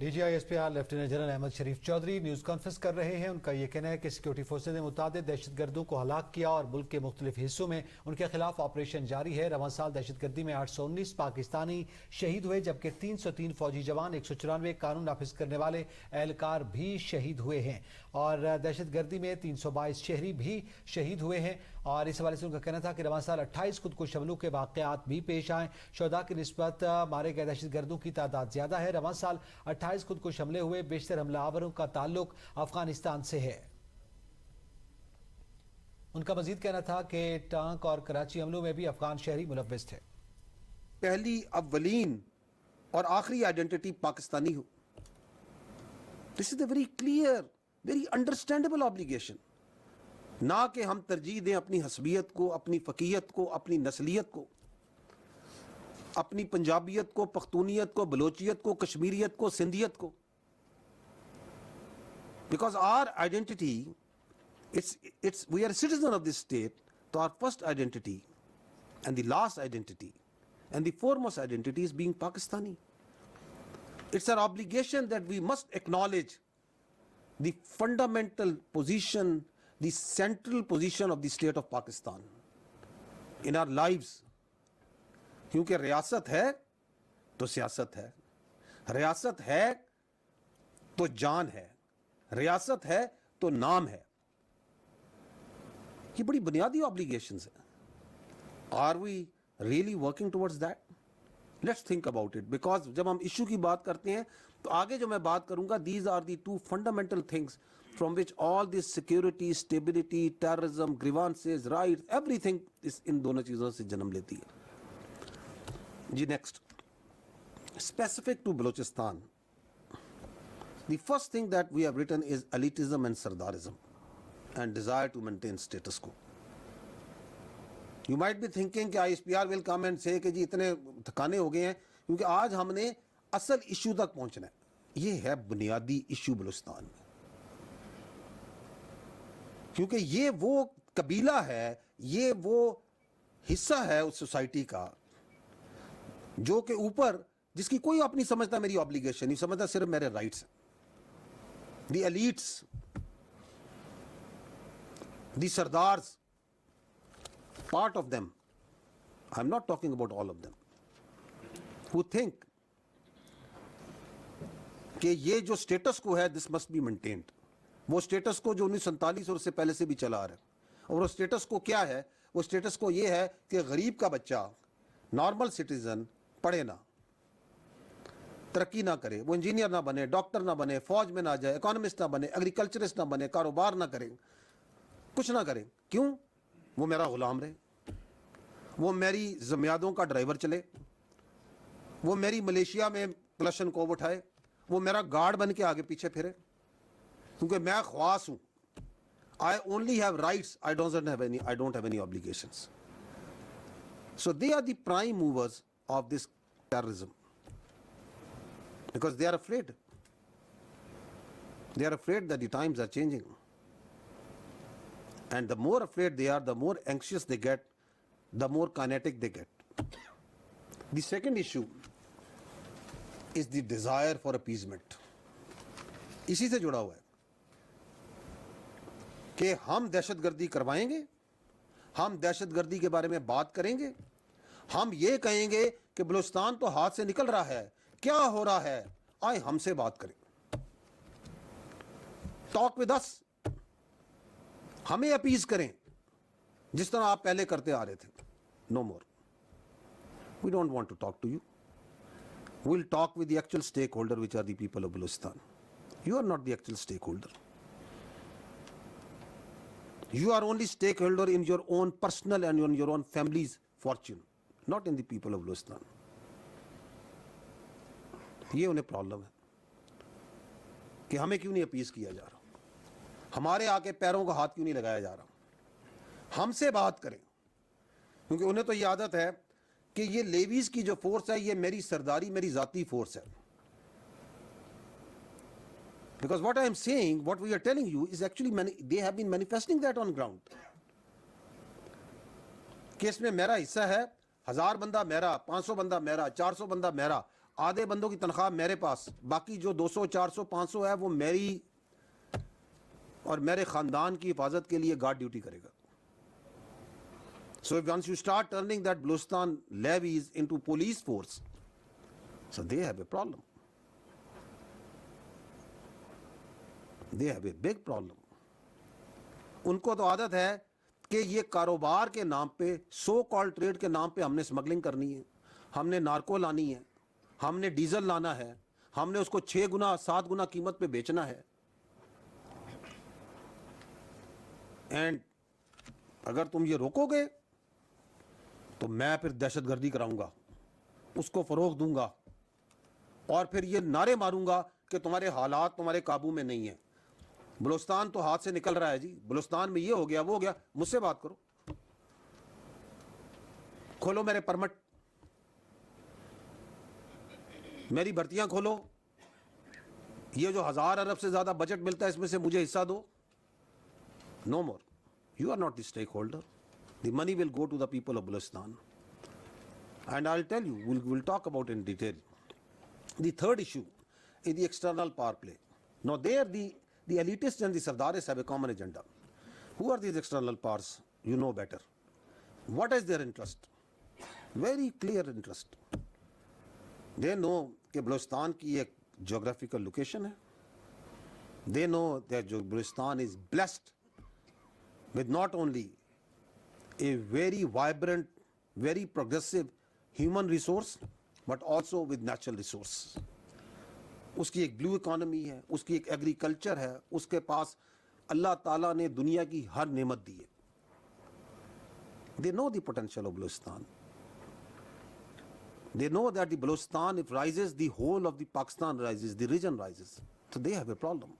DGISPR lieutenant general Ahmad شریف Chaudhry news conference کر رہے ہیں. ان کا یہ کہنا ہے کہ سیکورٹی فورسز نے متعدد دہشت گردوں کو ہلاک کیا اور ملک کے مختلف حصوں میں ان کے خلاف آپریشن جاری ہے. رواں سال دہشت گردی میں 819 پاکستانی شہید ہوئے جبکہ 303 فوجی جوان 194 قانون نافذ کرنے والے اہلکار بھی شہید ہوئے ہیں اور دہشت گردی میں 322 شہری بھی شہید ہوئے ہیں. اور اس حوالے سے ان کا کہنا تھا کہ رواں سال 28 خودکش حملوں کے واقعات بھی پیش آئیں. شہداء کی نسبت مارے گئے دہشت گردوں کی تعداد زیادہ ہے. رواں سال 28 خودکش حملے ہوئے, بیشتر حملہ آوروں کا تعلق افغانستان سے ہے. ان کا مزید کہنا تھا کہ ٹانک اور کراچی حملوں میں بھی افغان شہری ملوث تھے. پہلی اولین اور آخری identity Pakistani who. This is a very clear very understandable obligation. نہ کہ ہم ترجیح دیں اپنی حسبیت کو, اپنی فقیت کو, اپنی نسلیت کو, اپنی پنجابیت کو, پختونیت کو, بلوچیت کو, کشمیریت کو, سندھیت کو. Because our identity, we are a citizen of this state, so our first identity and the last identity and the foremost identity is being Pakistani. It's our obligation that we must acknowledge the fundamental position, the central position of the state of Pakistan in our lives. کیونکہ ریاست ہے تو سیاست ہے, ریاست ہے تو جان ہے, ریاست ہے تو نام ہے. یہ بڑی بنیادی آبلیگیشنز ہیں. Are we really working towards that? Let's think about it. Because جب ہم ایشو کی بات کرتے ہیں تو آگے جو میں بات کروں گا, these are the two fundamental things from which all this security, stability, terrorism, grievances, rights, everything ان دونوں چیزوں سے جنم لیتی ہے. جی next, specific to Balochistan. The first thing that we have written is elitism and sardarism and desire to maintain status quo. You might be thinking کہ ISPR will come and say کہ جی اتنے تھکانے ہو گئے ہیں, کیونکہ آج ہم نے اصل ایشو تک پہنچنا ہے. یہ ہے بنیادی ایشو بلوچستان میں, کیونکہ یہ وہ قبیلہ ہے, یہ وہ حصہ ہے اس سوسائٹی کا جو کہ اوپر, جس کی کوئی اپنی سمجھتا میری obligation نہیں سمجھتا, صرف میرے رائٹس ہیں. The elites, the sardars, part of them, I'm not talking about all of them, who think کہ یہ جو سٹیٹس کو ہے this must be maintained. وہ سٹیٹس کو جو 1947 اور اس سے پہلے سے بھی چلا آ رہا ہے. اور وہ سٹیٹس کو کیا ہے؟ وہ سٹیٹس کو یہ ہے کہ غریب کا بچہ, نارمل سٹیزن, پڑھے نہ, ترقی نہ کرے, وہ انجینئر نہ بنے, ڈاکٹر نہ بنے, فوج میں نہ جائے, اکانومسٹ نہ بنے, ایگریکلچرسٹ نہ بنے, کاروبار نہ کرے, کچھ نہ کرے. کیوں؟ وہ میرا غلام رہے, وہ میری زمیادوں کا ڈرائیور چلے, وہ میری ملیشیا میں کلشن کو اٹھائے, وہ میرا گارڈ بن کے آگے پیچھے پھرے, کیونکہ میں خواص ہوں. I only have rights, I don't have any obligations. So they are the prime movers of this terrorism. Because they are afraid. They are afraid that the times are changing. And the more afraid they are, the more anxious they get, the more kinetic they get. The second issue is the desire for appeasement. اسی سے جڑا ہوا ہے کہ ہم دہشت گردی کروائیں گے, ہم دہشت گردی کے بارے میں بات کریں گے, ہم یہ کہیں گے کہ بلوچستان تو ہاتھ سے نکل رہا ہے, کیا ہو رہا ہے, آئے ہم سے بات کریں, ٹاک ود اس, ہمیں اپیز کریں جس طرح آپ پہلے کرتے آ رہے تھے. No more, we don't want to talk to you. We'll talk with the actual stakeholder which are the people of Balochistan. You are not the actual stakeholder. You are only stakeholder in your own personal and in your own family's fortune, not in the people of Balochistan. یہ انہیں problem ہے کہ ہمیں کیوں نہیں appease کیا جا رہا, ہمارے آ کے پیروں کا ہاتھ کیوں نہیں لگایا جا رہا. ہم سے بات کریں, کیونکہ انہیں تو یہ عادت ہے کہ یہ لیویز کی جو فورس ہے یہ میری سرداری, میری ذاتی فورس ہے. Because what I am saying, what we are telling you is actually they have been manifesting that on ground. کہ اس میں میرا حصہ ہے, 1000 بندہ میرا, 500 بندہ میرا, 400 بندہ میرا, آدھے بندوں کی تنخواہ میرے پاس, باقی جو 200 400 500 ہے وہ میری اور میرے خاندان کی حفاظت کے لیے گارڈ ڈیوٹی کرے گا. So once you start turning that Balochistan levies into police force, so they have a problem. They have a big problem. ان کو تو عادت ہے کہ یہ کاروبار کے نام پہ, سو کال ٹریڈ کے نام پہ ہم نے اسمگلنگ کرنی ہے, ہم نے نارکو لانی ہے, ہم نے ڈیزل لانا ہے, ہم نے اس کو 6 گنا 7 گنا قیمت پہ بیچنا ہے. اینڈ اگر تم یہ روکو گے تو میں پھر دہشت گردی کراؤں گا, اس کو فروغ دوں گا, اور پھر یہ نعرے ماروں گا کہ تمہارے حالات تمہارے قابو میں نہیں ہیں. بلوچستان تو ہاتھ سے نکل رہا ہے جی, بلوچستان میں یہ ہو گیا وہ ہو گیا. مجھ سے بات کرو, کھولو میرے پرمٹ, میری بھرتیاں کھولو, یہ جو 1000 ارب سے زیادہ بجٹ ملتا ہے اس میں سے مجھے حصہ دو. No more. You are not the stakeholder. The money will go to the people of Balochistan. And I'll tell you, we'll talk about in detail. The third issue is the external power play. Now there the elitists and the Sardaris have a common agenda. Who are these external powers? You know better. What is their interest? Very clear interest. They know کہ بلوچستان کی ایک geographical location ہے. They know that Balochistan is blessed with not only a very vibrant, very progressive human resource, but also with natural resource. اس کی ایک بلو economy ہے, اس کی ایک agriculture ہے, اس کے پاس اللہ تعالیٰ نے دنیا کی ہر نعمت دی ہے. They know the potential of Balochistan. They know that the Balochistan, if rises, the whole of the Pakistan rises, the region rises. So they have a problem.